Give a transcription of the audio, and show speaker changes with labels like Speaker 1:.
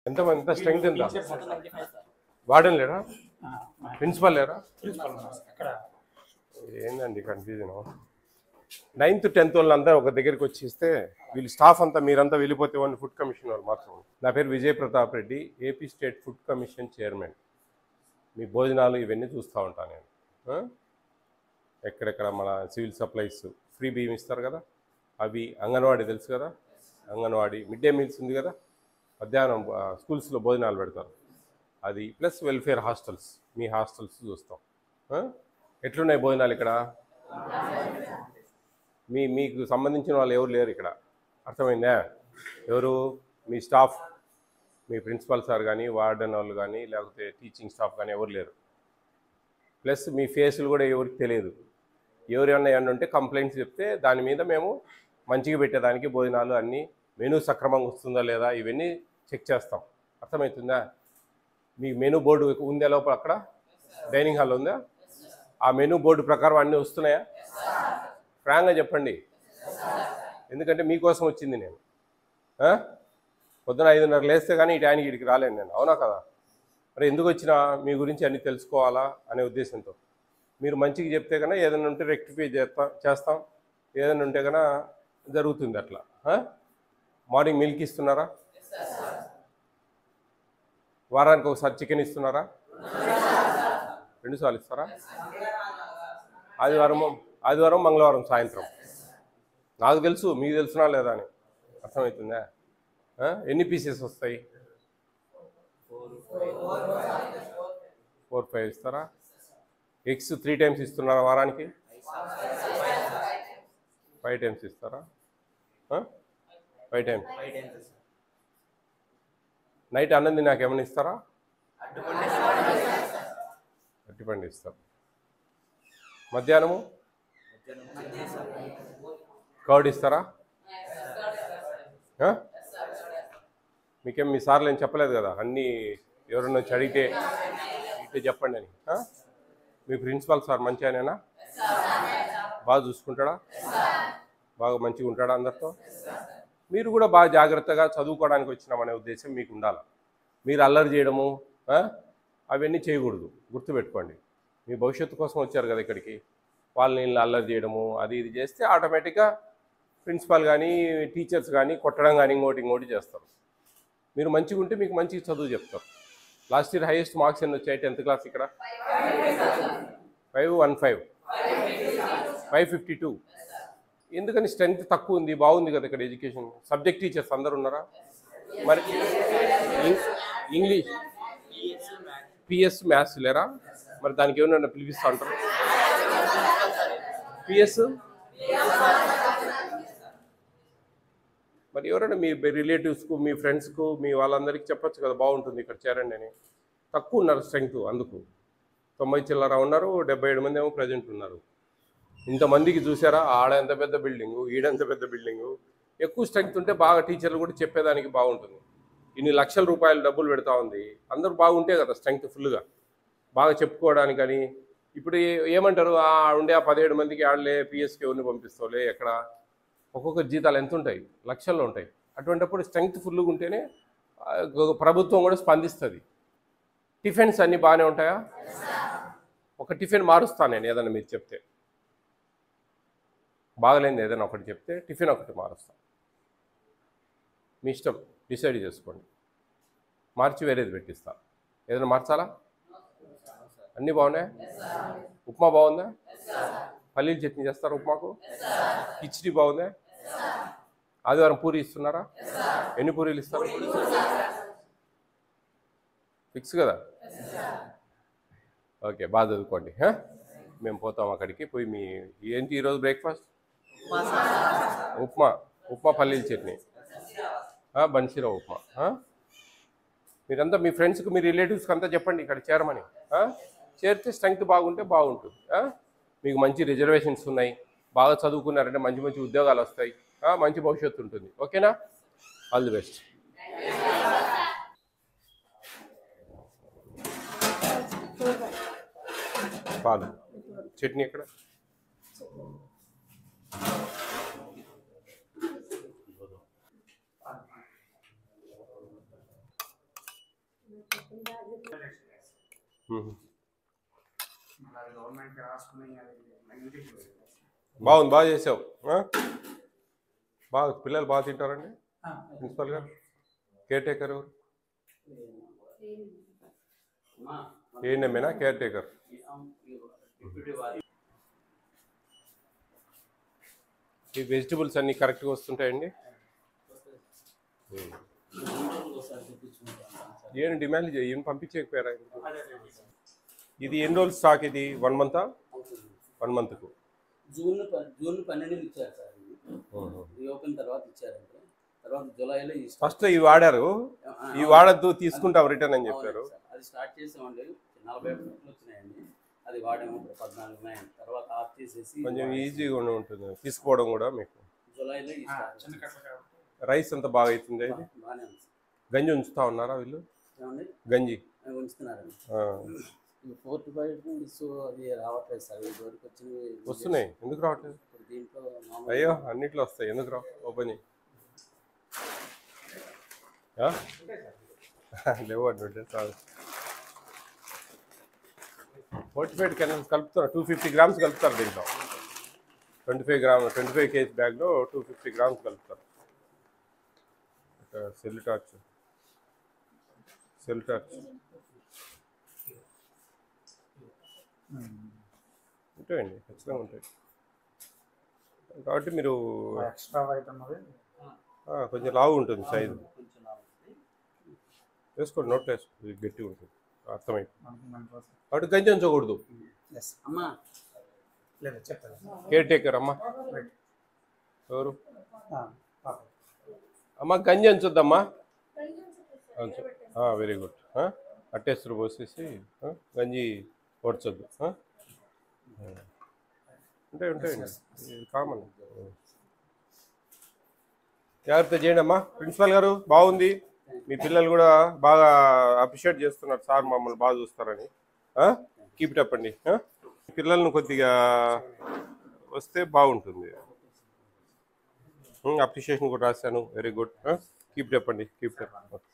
Speaker 1: ఎంత స్ట్రెంగ్త్ ఎంత? వార్డెన్ లేరా? ప్రిన్సిపల్ లేరా? ఏందండి కన్ఫ్యూజన్. 9th 10th వాళ్ళంతా ఒక దగ్గరికి వచ్చి ఇస్తే వీళ్ళు స్టాఫ్ అంతా మీరంతా వెళ్ళిపోతే వాళ్ళు ఫుడ్ కమిషన్ వాళ్ళు మాత్రం. నా పేరు Vijay Pratap Reddy, AP state food commission chairman. మీ భోజనాలు ఇవన్నీ చూస్తూ ఉంటాను నేను. ఎక్కడెక్కడ మన సివిల్ సప్లైస్ ఫ్రీ బియ్యం ఇస్తారు కదా, అవి అంగన్వాడీ తెలుసు కదా, అంగన్వాడీ మిడ్ డే మీల్స్ ఉంది కదా, మధ్యాహ్నం స్కూల్స్లో భోజనాలు పెడతారు, అది ప్లస్ వెల్ఫేర్ హాస్టల్స్, మీ హాస్టల్స్ చూస్తాం. ఎట్లున్నాయి భోజనాలు ఇక్కడ? మీకు సంబంధించిన వాళ్ళు ఎవరు లేరు ఇక్కడ, అర్థమైందా? ఎవరు? మీ స్టాఫ్, మీ ప్రిన్సిపల్ సార్ కానీ, వార్డెన్ వాళ్ళు కానీ, లేకపోతే టీచింగ్ స్టాఫ్ కానీ ఎవరు లేరు. ప్లస్ మీ ఫేసులు కూడా ఎవరికి తెలియదు. ఎవరైనా ఏమన్నా ఉంటే కంప్లైంట్స్ చెప్తే దాని మీద మేము మంచిగా పెట్టేదానికి భోజనాలు అన్నీ మెనూ సక్రమంగా వస్తుందా లేదా ఇవన్నీ చెక్ చేస్తాం. అర్థమవుతుందా? మీ మెనూ బోర్డు ఉందా లోపల? అక్కడ డైనింగ్ హాల్ ఉందా? ఆ మెనూ బోర్డు ప్రకారం అన్నీ వస్తున్నాయా? ఫ్రాంక్గా చెప్పండి, ఎందుకంటే మీకోసం వచ్చింది నేను. పొద్దున 5:30 లేస్తే కానీ ఈ టైంకి ఇక్కడికి రాలేను నేను, అవునా కదా? మరి ఎందుకు వచ్చినా మీ గురించి అన్నీ తెలుసుకోవాలా అనే ఉద్దేశంతో. మీరు మంచిగా చెప్తే కన్నా ఏదైనా ఉంటే రెక్టిఫై చేస్తాం, ఏదైనా ఉంటే కన్నా జరుగుతుంది అట్లా. మార్నింగ్ మిల్క్ ఇస్తున్నారా? వారానికి ఒకసారి చికెన్ ఇస్తున్నారా? 2 సార్లు ఇస్తారా? ఆదివారం మంగళవారం సాయంత్రం. నాకు తెలుసు, మీకు తెలుసునా లేదా అని. అర్థమవుతుందా? ఎన్ని పీసెస్ వస్తాయి? 4-5 ఇస్తారా? ఎగ్స్ 3 times ఇస్తున్నారా వారానికి? 5 times ఇస్తారా? 5 times. నైట్ అన్నం నాకు ఏమైనా ఇస్తారా? అరటిపండు ఇస్తారు. మధ్యాహ్నము కర్డ్ ఇస్తారా? మీకేం మీ సార్లు ఏం చెప్పలేదు కదా అన్నీ ఎవరన్నా వచ్చి అడిగితే చెప్పండి అని. మీ ప్రిన్సిపల్ సార్ మంచి ఆయనేనా? బాగా చూసుకుంటాడా? బాగా మంచిగా ఉంటాడా అందరితో? మీరు కూడా బాగా జాగ్రత్తగా చదువుకోవడానికి వచ్చినామనే ఉద్దేశం మీకు ఉండాలి. మీరు అల్లరి చేయడము అవన్నీ చేయకూడదు, గుర్తుపెట్టుకోండి. మీ భవిష్యత్తు కోసం వచ్చారు కదా ఇక్కడికి, వాళ్ళని అల్లరి చేయడము అది ఇది చేస్తే ఆటోమేటిక్గా ప్రిన్సిపాల్ కానీ టీచర్స్ కానీ కొట్టడం కానీ ఇంకోటి చేస్తారు. మీరు మంచిగా ఉంటే మీకు మంచిగా చదువు చెప్తారు. లాస్ట్ ఇయర్ హైయెస్ట్ మార్క్స్ ఎన్ని వచ్చాయి 10th క్లాస్ ఇక్కడ? 515, 552. ఎందుకని స్ట్రెంగ్త్ తక్కువ ఉంది? బాగుంది కదా ఇక్కడ ఎడ్యుకేషన్. సబ్జెక్ట్ టీచర్స్ అందరు ఉన్నారా? మరి ఇంగ్లీష్ పిఎస్ మ్యాథ్స్ లేరా? మరి దానికి ఏమన్నా పిలిపిస్తూ ఉంటారు? పిఎస్ మరి ఎవరైనా మీ రిలేటివ్స్కు, మీ ఫ్రెండ్స్కు, మీ వాళ్ళందరికీ చెప్పచ్చు కదా బాగుంటుంది ఇక్కడ చేరండి అని. తక్కువ ఉన్నారు స్ట్రెంగ్త్, అందుకు 90 చిల్లర ఉన్నారు, 77 మంది ఏమో ప్రజెంట్ ఉన్నారు. ఇంతమందికి చూసారా? ఆడ ఎంత పెద్ద బిల్డింగు, ఈడంత పెద్ద బిల్డింగు. ఎక్కువ స్ట్రెంగ్త్ ఉంటే బాగా టీచర్లు కూడా చెప్పేదానికి బాగుంటుంది. ఇన్ని లక్షల రూపాయలు డబ్బులు పెడతా ఉంది, అందరూ బాగుంటే కదా స్ట్రెంగ్త్ ఫుల్గా బాగా చెప్పుకోవడానికి. కానీ ఇప్పుడు ఏమంటారు, ఉండే 17 మందికి ఆడలే పిఎస్కి ఎవరిని పంపిస్తావులే, ఎక్కడ ఒక్కొక్క జీతాలు ఎంత ఉంటాయి? లక్షల్లో ఉంటాయి. అటువంటిప్పుడు స్ట్రెంగ్త్ ఫుల్గా ఉంటేనే ప్రభుత్వం కూడా స్పందిస్తుంది. టిఫిన్స్ అన్నీ బాగానే ఉంటాయా? ఒక టిఫిన్ మారుస్తాను నేను, ఏదైనా మీరు చెప్తే బాగలేంది ఏదైనా ఒకటి చెప్తే టిఫిన్ ఒకటి మారుస్తాను. మీ ఇష్టం, డిసైడ్ చేసుకోండి. మార్చి వేరేది పెట్టిస్తా. ఏదైనా మార్చాలా? అన్నీ బాగున్నాయా? ఉప్మా బాగుందా? పల్లీలు చట్నీ చేస్తారా ఉప్మాకు? కిచిడి బాగుందా? ఆదివారం పూరి ఇస్తున్నారా? ఎన్ని పూరీలు ఇస్తారు? ఫిక్స్ కదా? ఓకే, బాగా చదువుకోండి. మేము పోతాం అక్కడికి పోయి. మీ ఏంటి ఈరోజు బ్రేక్ఫాస్ట్? ఉప్మా పల్లీల చట్నీ, బన్సీరా ఉప్మా. మీరంతా మీ ఫ్రెండ్స్కి, మీ రిలేటివ్స్కి అంతా చెప్పండి ఇక్కడ చేరమని. చేరితే స్ట్రెంగ్త్ బాగుంటే బాగుంటుంది. మీకు మంచి రిజర్వేషన్స్ ఉన్నాయి, బాగా చదువుకున్నారంటే మంచి మంచి ఉద్యోగాలు వస్తాయి, మంచి భవిష్యత్తు ఉంటుంది. ఓకేనా? All the best. పాలు చట్నీ ఎక్కడ? బాగుంది, బాగా చేసావు. బాగా పిల్లలు బాగా తింటారండి. ప్రిన్సిపల్ గారు, కేర్ టేకర్ ఎవరు? ఏఎన్ఎంఏనా కేర్ టేకర్? ఈ వెజిటబుల్స్ అన్నీ కరెక్ట్గా వస్తుంటాయండి? ఏం డిమాండ్ ఏం పంపించకపోయారా? ఇది ఎన్ని రోజులు స్టాక్? ఇది 1 మంతా? 1 మంత్కు
Speaker 2: జూన్ 12 ఇచ్చారు సార్. ఇది ఓపెన్ తర్వాత ఇచ్చారంటే తర్వాత జూలైలో
Speaker 1: ఫస్ట్ ఇవి వాడారు, ఇవి వాడద్దు తీసుకుంటాం రిటర్న్ అని చెప్పారు.
Speaker 2: అది స్టార్ట్ చేసామండి, 40 ఫుట్లు వచ్చినాయండి. అది వాడాము, 14 ఉన్నాయి. తర్వాత ఆఫ్ చేసేసి
Speaker 1: కొంచెం ఈజీగా ఉంటుంది తీసుకోవడం కూడా. మీకు
Speaker 2: జూలైలో
Speaker 1: రైస్ అంతా బాగా అవుతుంది. ఇది గంజి ఉంచుతా ఉన్నారా వీళ్ళు? గంజి
Speaker 2: ఉంచుతున్నారండి. 45 అది రావట్లేదు సార్. ఇదివరకు వచ్చినవి
Speaker 1: వస్తున్నాయి, ఎందుకు రావట్లేదు?
Speaker 2: దీంట్లో
Speaker 1: అయ్యో అన్నిట్లో వస్తాయి, ఎందుకు రా? ఓపెన్ లేవు అంటే చాలు. 45 కెనల్స్ కలుపుతారు, 250 గ్రామ్స్ కలుపుతారు దీంట్లో. 25 kg బ్యాగ్లో 250 గ్రామ్స్ కలుపుతారు. సెల్ టార్చ్ ఉంటాయండి, ఖచ్చితంగా ఉంటాయి. కాబట్టి మీరు కొంచెం లావు ఉంటుంది సైజు, వేసుకోండి, నోట్లో వేసుకోండి, గట్టిగా ఉంటుంది, అర్థమైపోతుంది. కాబట్టి గంజి ఉంచకూడదు. కేర్ టేకర్ అమ్మా ఎవరు? అమ్మా గంజి ఉంచొద్దమ్మా. Very good. అట్టేస్తారు పోసేసి గంజి ఓడ్చొద్దు. ఉంటాయండి, కామన్. జాగ్రత్త చేయండి అమ్మా. ప్రిన్సిపల్ గారు బాగుంది, మీ పిల్లలు కూడా బాగా అప్రిషియేట్ చేస్తున్నారు, సార్ మమ్మల్ని బాగా చూస్తారని. కీప్ ఇట్ అప్ అండి. పిల్లలను కొద్దిగా వస్తే బాగుంటుంది. అప్రిషియేషన్ కూడా రాశాను, very good. Keep it up అండి, కీప్ ఇట్ అప్.